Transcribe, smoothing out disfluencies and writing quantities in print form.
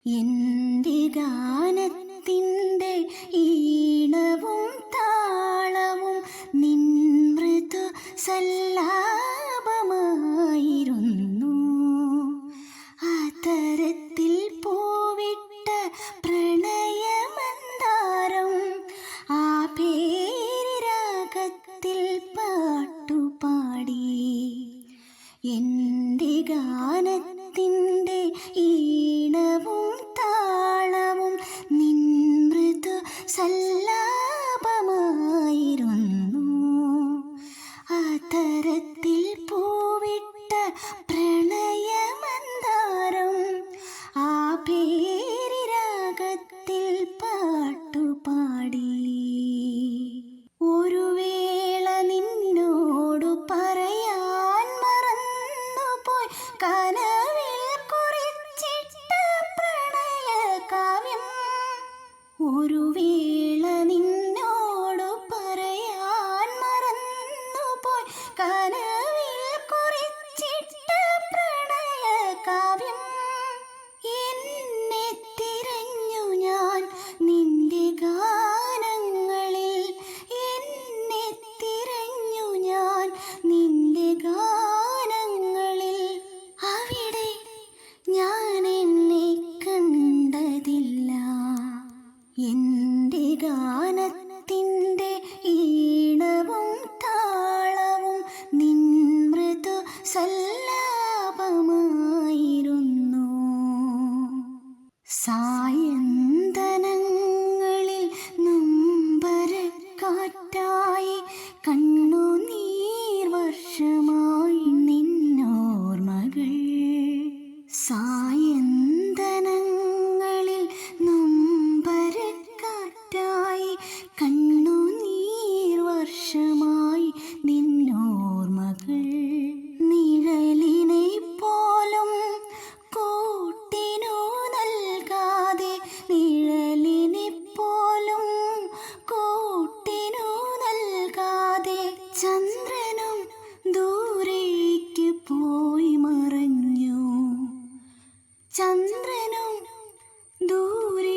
എൻ്റെ ഗാനത്തിൻ്റെ ഈണവും താളവും നിൻ മൃദു സല്ലാപമായിരുന്നു. അതരത്തിൽ പൂവിട്ട പ്രണയമന്ദാരം, ആ പേരിരാഗത്തിൽ പാട്ടുപാടി. എൻ്റെ ഗാനത്തിൻ്റെ ഈണവും താളവും നിൻ മൃദു സല്ലാപമായിരുന്നു. അതരത്തിൽ പൂവിട്ട പ്രണയമന്ദാരം, ആ പേരിരാഗത്തിൽ പാട്ടുപാടി. ഒരു വേള നിന്നോടു പറയാൻ മറന്നുപോയി കനവിൽ കുറിച്ചിട്ട പ്രണയകാവ്യം. ഒരു വേള നിന്നോടു പറയാൻ മറന്നുപോയി കനവിൽ കുറിച്ചിട്ട പ്രണയകാവ്യം. എന്നെ തിരഞ്ഞു ഞാൻ നിന്റെ ഗാനങ്ങളിൽ, എന്നെ തിരഞ്ഞു ഞാൻ നിന്റെ ഗാനങ്ങളിൽ. അവിടെ ഞാൻ എന്നെ കണ്ടതില്ല. എൻ്റെ ഗാനത്തിൻ്റെ ഈണവും താളവും നിൻ മൃദു സല്ലാപമായിരുന്നു. സായന്തനങ്ങളിൽ നൊമ്പരക്കാറ്റായി കണ്ണുനീർ വർഷമായി നിന്നോർമകൾ. സായന്തനങ്ങളിൽ നൊമ്പരക്കാറ്റായി കണ്ണുനീർ വർഷമായി നിന്നോർമകൾ. നിഴലിനെ പോലും കൂട്ടിനു നൽകാതെ, നിഴലിനെ പോലും കൂട്ടിനു നൽകാതെ ചന്ദ്രനും ദൂരേക്ക് പോയി മറഞ്ഞു. ചന്ദ്രനും ദൂരെ